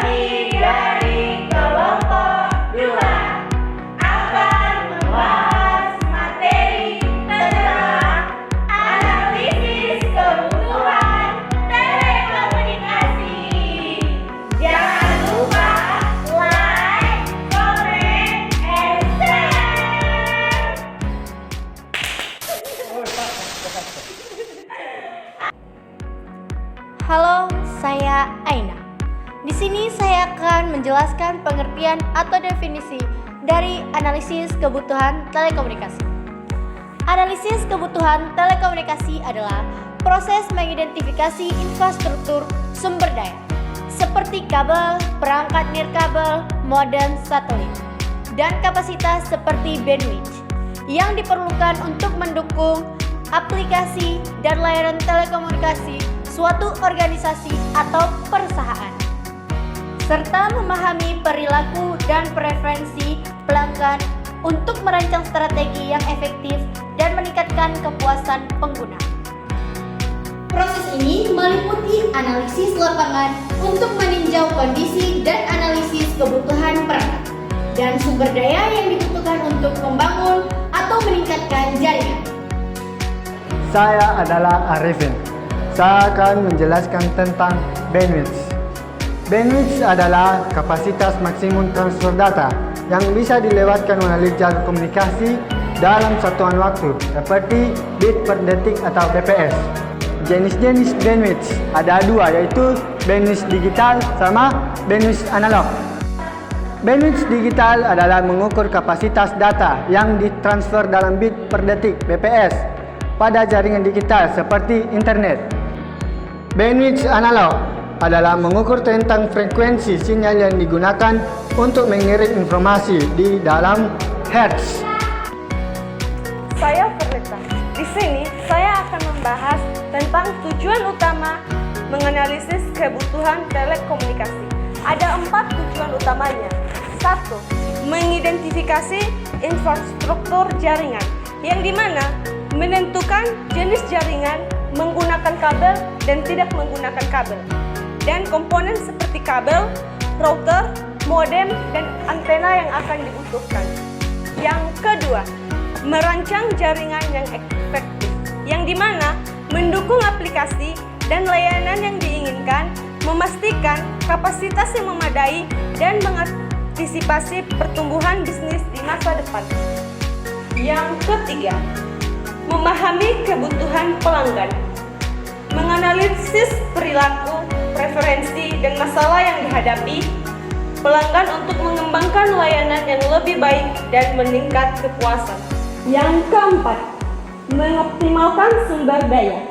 kami dari kelompok 2 akan membahas materi tentang analisis kebutuhan telekomunikasi. Jangan lupa like, comment, and share. Halo, saya Aina. Di sini saya akan menjelaskan pengertian atau definisi dari analisis kebutuhan telekomunikasi. Analisis kebutuhan telekomunikasi adalah proses mengidentifikasi infrastruktur sumber daya seperti kabel, perangkat nirkabel, modem satelit, dan kapasitas seperti bandwidth yang diperlukan untuk mendukung aplikasi dan layanan telekomunikasi suatu organisasi atau perusahaan, serta memahami perilaku dan preferensi pelanggan untuk merancang strategi yang efektif dan meningkatkan kepuasan pengguna. Proses ini meliputi analisis lapangan untuk meninjau kondisi dan analisis kebutuhan perangkat dan sumber daya yang dibutuhkan untuk membangun atau meningkatkan jaringan. Saya adalah Arifin. Saya akan menjelaskan tentang bandwidth. Bandwidth adalah kapasitas maksimum transfer data yang bisa dilewatkan melalui jalur komunikasi dalam satuan waktu, seperti bit per detik atau bps. Jenis-jenis bandwidth ada dua, yaitu bandwidth digital sama bandwidth analog. Bandwidth digital adalah mengukur kapasitas data yang ditransfer dalam bit per detik (bps) pada jaringan digital seperti internet. Bandwidth analog adalah mengukur tentang frekuensi sinyal yang digunakan untuk mengirim informasi di dalam hertz. Saya Verlita. Di sini saya akan membahas tentang tujuan utama menganalisis kebutuhan telekomunikasi. Ada 4 tujuan utamanya. 1. Mengidentifikasi infrastruktur jaringan, yang dimana menentukan jenis jaringan menggunakan kabel dan tidak menggunakan kabel, dan komponen seperti kabel, router, modem, dan antena yang akan dibutuhkan. Yang kedua, merancang jaringan yang efektif, yang dimana mendukung aplikasi dan layanan yang diinginkan, memastikan kapasitas yang memadai, dan mengantisipasi pertumbuhan bisnis di masa depan. Yang ketiga, memahami kebutuhan pelanggan, menganalisis perilaku, preferensi, dan masalah yang dihadapi pelanggan untuk mengembangkan layanan yang lebih baik dan meningkat kepuasan. Yang keempat, mengoptimalkan sumber daya,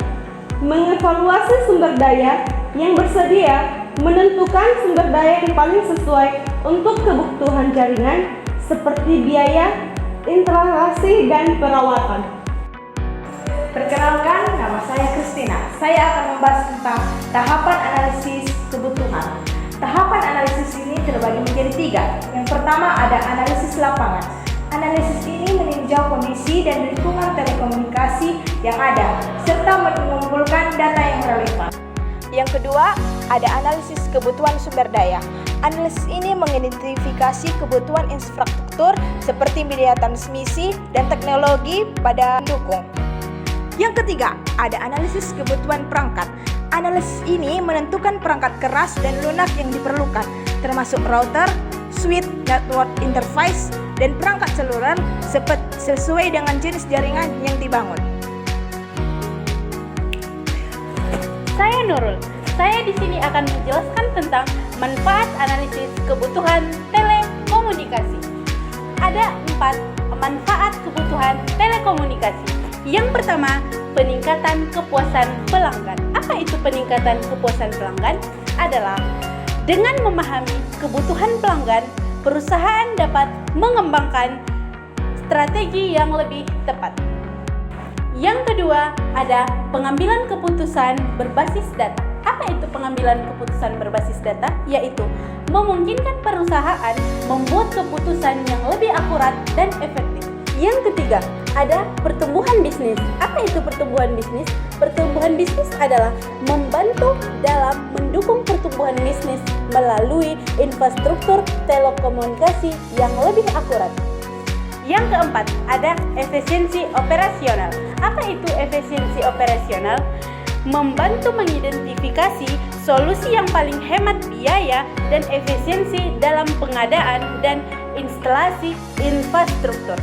mengevaluasi sumber daya yang bersedia, menentukan sumber daya yang paling sesuai untuk kebutuhan jaringan seperti biaya, instalasi, dan perawatan. Perkenalkan, nama saya Kristina. Saya akan membahas tentang tahapan analisis kebutuhan. Tahapan analisis ini terbagi menjadi 3. Yang pertama ada analisis lapangan. Analisis ini meninjau kondisi dan lingkungan telekomunikasi yang ada, serta mengumpulkan data yang relevan. Yang kedua, ada analisis kebutuhan sumber daya. Analisis ini mengidentifikasi kebutuhan infrastruktur seperti media transmisi dan teknologi pada pendukung. Yang ketiga, ada analisis kebutuhan perangkat. Analisis ini menentukan perangkat keras dan lunak yang diperlukan, termasuk router, switch, network interface, dan perangkat seluler sesuai dengan jenis jaringan yang dibangun. Saya Nurul. Saya di sini akan menjelaskan tentang manfaat analisis kebutuhan telekomunikasi. Ada 4 manfaat kebutuhan telekomunikasi. Yang pertama, peningkatan kepuasan pelanggan. Apa itu peningkatan kepuasan pelanggan? Adalah dengan memahami kebutuhan pelanggan, perusahaan dapat mengembangkan strategi yang lebih tepat. Yang kedua, ada pengambilan keputusan berbasis data. Apa itu pengambilan keputusan berbasis data? Yaitu memungkinkan perusahaan membuat keputusan yang lebih akurat dan efektif. Yang ketiga, ada pertumbuhan bisnis. Apa itu pertumbuhan bisnis? Pertumbuhan bisnis adalah membantu dalam mendukung pertumbuhan bisnis melalui infrastruktur telekomunikasi yang lebih akurat. Yang keempat, ada efisiensi operasional. Apa itu efisiensi operasional? Membantu mengidentifikasi solusi yang paling hemat biaya dan efisiensi dalam pengadaan dan instalasi infrastruktur.